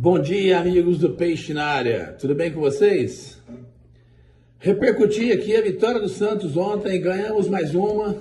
Bom dia, amigos do Peixe na área. Tudo bem com vocês? Repercuti aqui a vitória do Santos ontem, ganhamos mais uma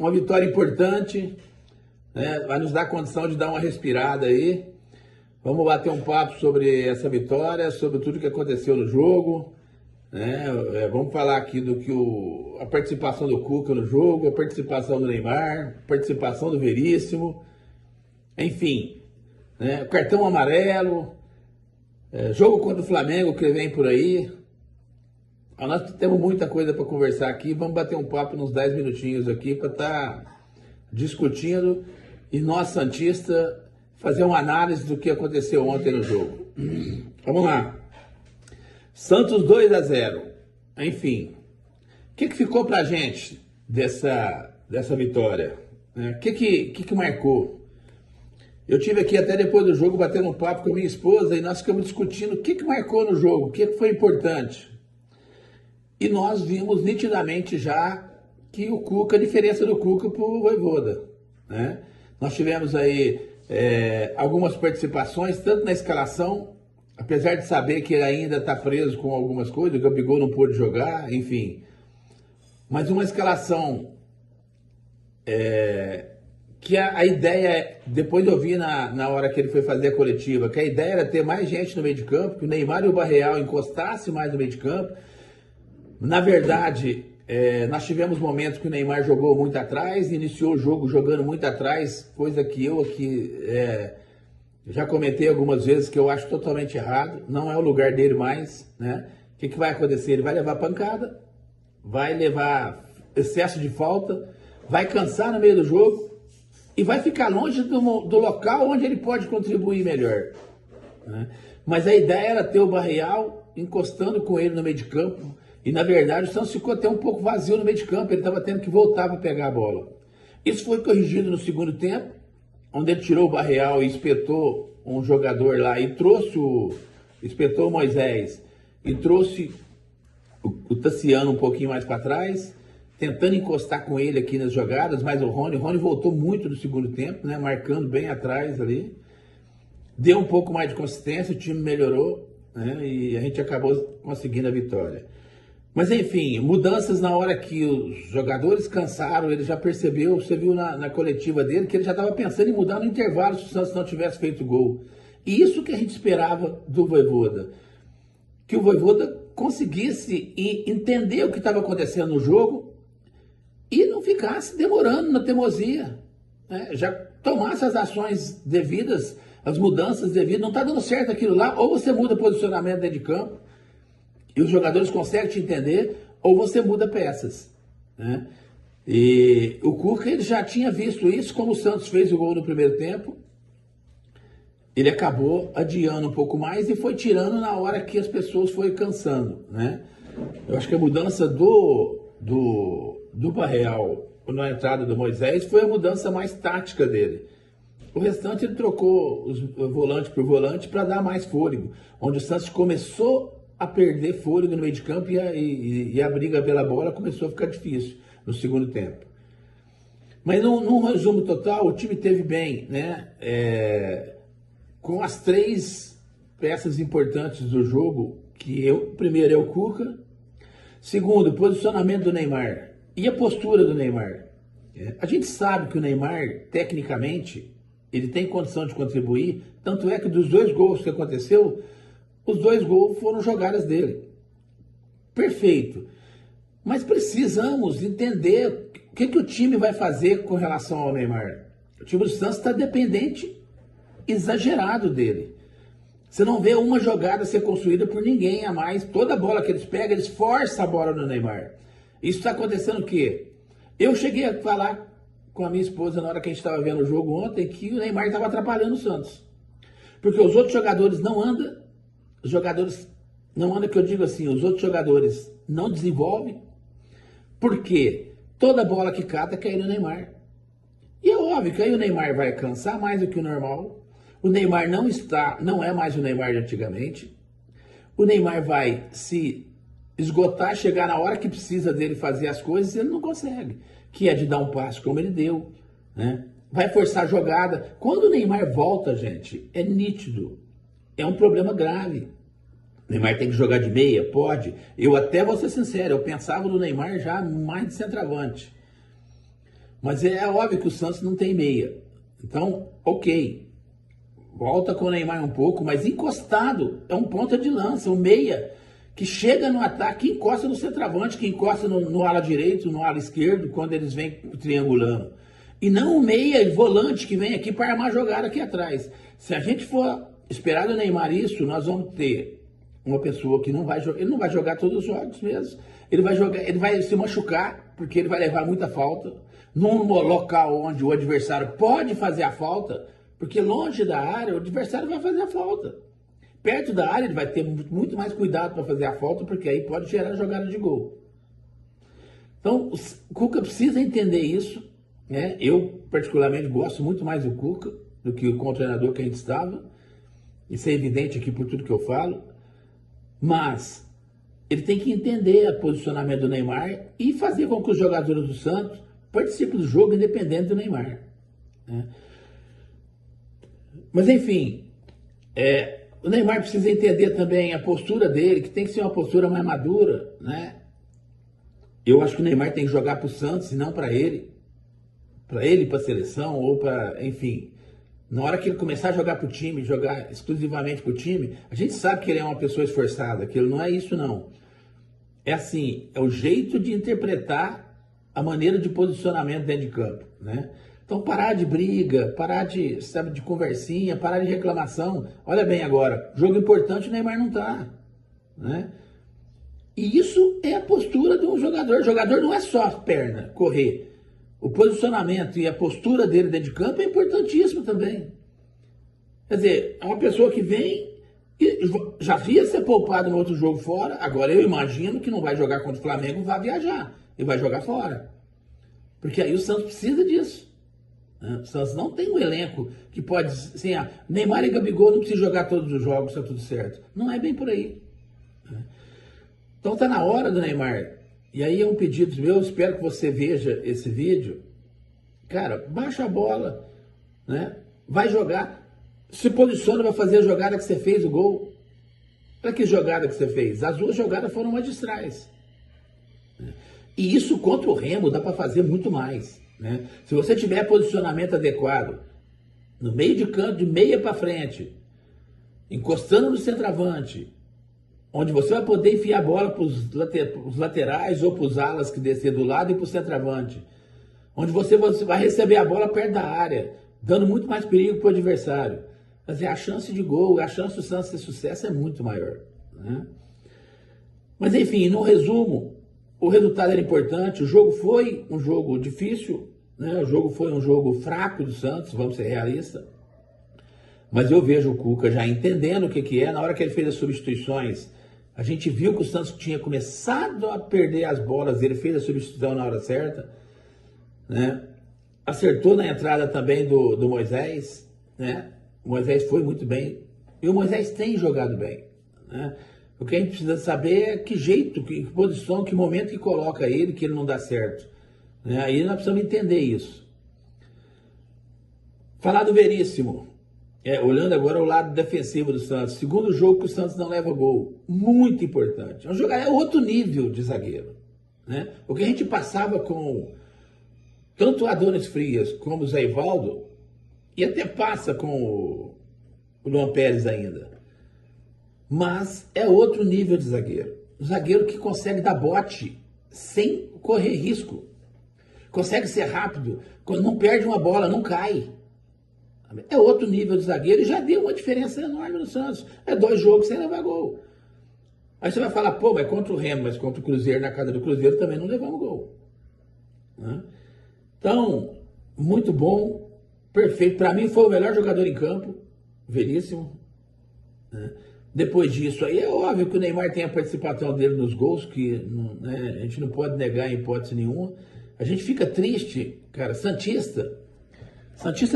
vitória importante, né? Vai nos dar condição de dar uma respirada aí. Vamos bater um papo sobre essa vitória, sobre tudo que aconteceu no jogo, né? Vamos falar aqui do que a participação do Cuca no jogo, a participação do Neymar, a participação do Veríssimo, enfim. Né? Cartão amarelo, jogo contra o Flamengo que vem por aí. Nós temos muita coisa para conversar aqui. Vamos bater um papo nos 10 minutinhos aqui para estar discutindo e nós, Santista, fazer uma análise do que aconteceu ontem no jogo. Vamos lá. Santos 2-0. Enfim, o que ficou para a gente dessa vitória? O que marcou? Eu tive aqui até depois do jogo batendo um papo com a minha esposa e nós ficamos discutindo o que marcou no jogo, o que foi importante. E nós vimos nitidamente já que o Cuca, a diferença do Cuca para o Vojvoda, né? Nós tivemos aí algumas participações, tanto na escalação, apesar de saber que ele ainda está preso com algumas coisas, o Gabigol não pôde jogar, enfim. Mas uma escalação que a ideia, depois eu vi na hora que ele foi fazer a coletiva, que a ideia era ter mais gente no meio de campo, que o Neymar e o Barreal encostassem mais no meio de campo. Na verdade, nós tivemos momentos que o Neymar jogou muito atrás, iniciou o jogo jogando muito atrás, coisa que eu aqui já comentei algumas vezes que eu acho totalmente errado, não é o lugar dele mais, né? O que vai acontecer? Ele vai levar pancada, vai levar excesso de falta, vai cansar no meio do jogo, e vai ficar longe do local onde ele pode contribuir melhor, né? Mas a ideia era ter o Barreal encostando com ele no meio de campo. E na verdade o Santos ficou até um pouco vazio no meio de campo. Ele estava tendo que voltar para pegar a bola. Isso foi corrigido no segundo tempo, onde ele tirou o Barreal e espetou um jogador lá. E espetou o Moisés. E trouxe o Tassiano um pouquinho mais para trás, tentando encostar com ele aqui nas jogadas, mas o Rony voltou muito no segundo tempo, né, marcando bem atrás ali. Deu um pouco mais de consistência, o time melhorou, né, e a gente acabou conseguindo a vitória. Mas enfim, mudanças na hora que os jogadores cansaram, ele já percebeu, você viu na coletiva dele, que ele já estava pensando em mudar no intervalo se o Santos não tivesse feito gol. E isso que a gente esperava do Vojvoda. Que o Vojvoda conseguisse entender o que estava acontecendo no jogo e não ficasse demorando na teimosia, né? Já tomasse as ações devidas, as mudanças devidas. Não está dando certo aquilo lá, ou você muda posicionamento dentro de campo e os jogadores conseguem te entender, ou você muda peças, né? E o Cuca, ele já tinha visto isso, como o Santos fez o gol no primeiro tempo, ele acabou adiando um pouco mais e foi tirando na hora que as pessoas foram cansando, né? Eu acho que a mudança do Barreal na entrada do Moisés foi a mudança mais tática dele. O restante ele trocou os volante por volante para dar mais fôlego, onde o Santos começou a perder fôlego no meio de campo e a briga pela bola começou a ficar difícil no segundo tempo. Mas num resumo total, o time teve bem, né? Com as 3 peças importantes do jogo, primeiro é o Cuca, segundo, o posicionamento do Neymar e a postura do Neymar. A gente sabe que o Neymar, tecnicamente, ele tem condição de contribuir, tanto é que dos 2 gols que aconteceu, os 2 gols foram jogadas dele. Perfeito. Mas precisamos entender o que o time vai fazer com relação ao Neymar. O time do Santos está dependente exagerado dele. Você não vê uma jogada ser construída por ninguém a mais. Toda bola que eles pegam, eles forçam a bola no Neymar. Isso está acontecendo o quê? Eu cheguei a falar com a minha esposa na hora que a gente estava vendo o jogo ontem que o Neymar estava atrapalhando o Santos. Porque os outros jogadores não andam. Os jogadores não andam, que eu digo assim, os outros jogadores não desenvolvem. Por quê? Toda bola que cata cai no Neymar. E é óbvio que aí o Neymar vai cansar mais do que o normal. O Neymar não é mais o Neymar de antigamente. O Neymar vai se esgotar, chegar na hora que precisa dele fazer as coisas, ele não consegue. Que é de dar um passe como ele deu, né? Vai forçar a jogada. Quando o Neymar volta, gente, é nítido. é um problema grave. O Neymar tem que jogar de meia? Pode. Eu até vou ser sincero, eu pensava no Neymar já mais de centroavante. Mas é óbvio que o Santos não tem meia. Então, ok. Volta com o Neymar um pouco, mas encostado. É um ponta de lança, um meia, que chega no ataque, que encosta no centroavante, que encosta no ala direito, no ala esquerdo, quando eles vêm triangulando. E não um meia e volante que vem aqui para armar jogada aqui atrás. Se a gente for esperar do Neymar isso, nós vamos ter uma pessoa que não vai jogar, ele não vai jogar todos os jogos mesmo. Ele vai se machucar, porque ele vai levar muita falta. Num local onde o adversário pode fazer a falta, porque longe da área o adversário vai fazer a falta. Perto da área ele vai ter muito mais cuidado para fazer a falta, porque aí pode gerar jogada de gol. Então o Cuca precisa entender isso, né? Eu particularmente gosto muito mais do Cuca do que com o treinador que a gente estava. Isso é evidente aqui por tudo que eu falo. Mas ele tem que entender o posicionamento do Neymar e fazer com que os jogadores do Santos participem do jogo independente do Neymar, né? Mas enfim, o Neymar precisa entender também a postura dele, que tem que ser uma postura mais madura, né? Eu acho que o Neymar tem que jogar para o Santos e não para ele, para a seleção ou para, enfim. Na hora que ele começar a jogar para o time, jogar exclusivamente para o time, a gente sabe que ele é uma pessoa esforçada, que ele não é isso não. É assim, é o jeito de interpretar a maneira de posicionamento dentro de campo, né? Então parar de briga, parar de, sabe, de conversinha, parar de reclamação. Olha bem agora, jogo importante o Neymar não tá, né? E isso é a postura de um jogador. O jogador não é só perna, correr. O posicionamento e a postura dele dentro de campo é importantíssimo também. Quer dizer, é uma pessoa que vem e já ia ser poupado no outro jogo fora, agora eu imagino que não vai jogar contra o Flamengo, vai viajar, e vai jogar fora. Porque aí o Santos precisa disso, né? O Santos não tem um elenco que pode, assim, Neymar e Gabigol não precisam jogar todos os jogos, está tudo certo. Não é bem por aí, né? Então está na hora do Neymar. E aí é um pedido meu, espero que você veja esse vídeo. Cara, baixa a bola, né? Vai jogar, se posiciona, vai fazer a jogada que você fez, o gol. Olha que jogada que você fez. As duas jogadas foram magistrais, né? E isso contra o Remo dá para fazer muito mais, né? Se você tiver posicionamento adequado, no meio de campo, de meia para frente, encostando no centroavante, onde você vai poder enfiar a bola para os laterais ou para os alas que descer do lado e para o centroavante. Onde você vai receber a bola perto da área, dando muito mais perigo para o adversário. Quer dizer, a chance de gol, a chance do Santos ter sucesso é muito maior, né? Mas enfim, no resumo, o resultado era importante, o jogo foi um jogo difícil, né? O jogo foi um jogo fraco do Santos, vamos ser realistas. Mas eu vejo o Cuca já entendendo o que é. Na hora que ele fez as substituições, a gente viu que o Santos tinha começado a perder as bolas, ele fez a substituição na hora certa, né? Acertou na entrada também do Moisés, né? O Moisés foi muito bem, e o Moisés tem jogado bem, né? O que a gente precisa saber é que jeito, que posição, que momento que coloca ele, que ele não dá certo, né? Aí nós precisamos entender isso. Falar do Veríssimo. Olhando agora o lado defensivo do Santos, segundo jogo que o Santos não leva gol, muito importante. É outro nível de zagueiro, né? O que a gente passava com tanto o Adonis Frias como o Zé Ivaldo, e até passa com o Luan Pérez ainda, mas é outro nível de zagueiro. Um zagueiro que consegue dar bote sem correr risco, consegue ser rápido, quando não perde uma bola, não cai. É outro nível de zagueiro e já deu uma diferença enorme no Santos. É 2 jogos sem levar gol. Aí você vai falar, pô, mas contra o Remo, mas contra o Cruzeiro, na casa do Cruzeiro também não levamos gol, né? Então, muito bom, perfeito. Para mim foi o melhor jogador em campo, Veríssimo, né? Depois disso aí, é óbvio que o Neymar tem a participação dele nos gols, que né, a gente não pode negar em hipótese nenhuma. A gente fica triste, cara, Santista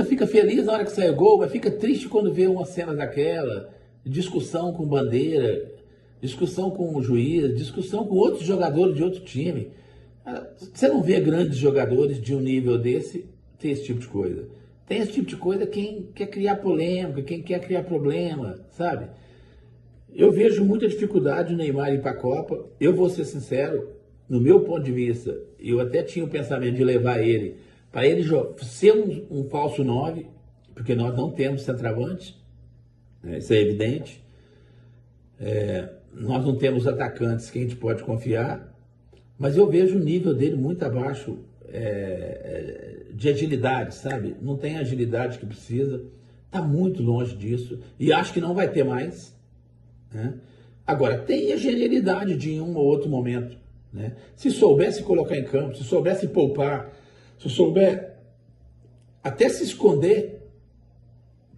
fica feliz na hora que sai o gol, mas fica triste quando vê uma cena daquela, discussão com bandeira, discussão com o juiz, discussão com outros jogadores de outro time. Você não vê grandes jogadores de um nível desse ter esse tipo de coisa. Tem esse tipo de coisa quem quer criar polêmica, quem quer criar problema, sabe? Eu vejo muita dificuldade o Neymar ir para a Copa. Eu vou ser sincero, no meu ponto de vista, eu até tinha o pensamento de levar ele para ele ser um falso 9, porque nós não temos centroavante, né? Isso é evidente. Nós não temos atacantes que a gente pode confiar, mas eu vejo o nível dele muito abaixo de agilidade, sabe? Não tem a agilidade que precisa, está muito longe disso e acho que não vai ter mais, né? Agora, tem a genialidade de em um ou outro momento, né? Se soubesse colocar em campo, se soubesse poupar, se souber até se esconder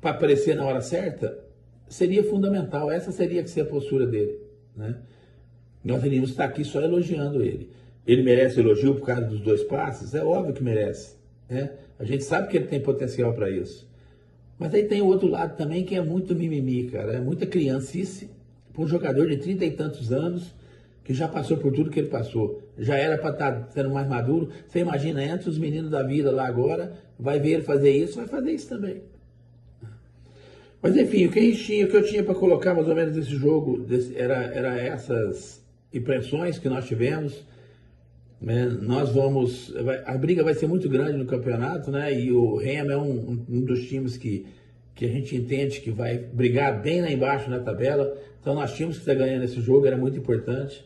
para aparecer na hora certa, seria fundamental. Essa seria que ser a postura dele, né? Nós iríamos estar aqui só elogiando ele. Ele merece elogio por causa dos 2 passes? É óbvio que merece, né? A gente sabe que ele tem potencial para isso. Mas aí tem o outro lado também que é muito mimimi, cara. É muita criancice para um jogador de 30 e tantos anos que já passou por tudo que ele passou. Já era para estar sendo mais maduro. Você imagina, entre os meninos da vida lá agora, vai ver ele fazer isso, vai fazer isso também. Mas enfim, o que eu tinha para colocar mais ou menos desse jogo era essas impressões que nós tivemos. Né? A briga vai ser muito grande no campeonato, né? E o Remo é um dos times que a gente entende que vai brigar bem lá embaixo na tabela. Então nós tínhamos que estar ganhando esse jogo, era muito importante.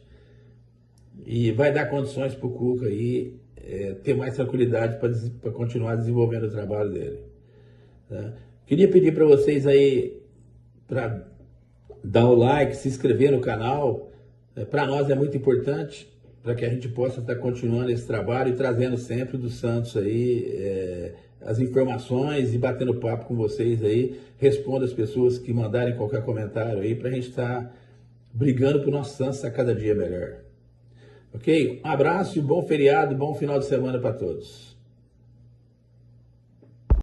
E vai dar condições para o Cuca aí ter mais tranquilidade para continuar desenvolvendo o trabalho dele. Tá? Queria pedir para vocês aí para dar o like, se inscrever no canal. Para nós é muito importante, para que a gente possa estar continuando esse trabalho e trazendo sempre do Santos aí as informações e batendo papo com vocês aí. Responda as pessoas que mandarem qualquer comentário aí para a gente estar brigando para o nosso Santos a cada dia melhor. Ok? Um abraço e bom feriado, bom final de semana para todos.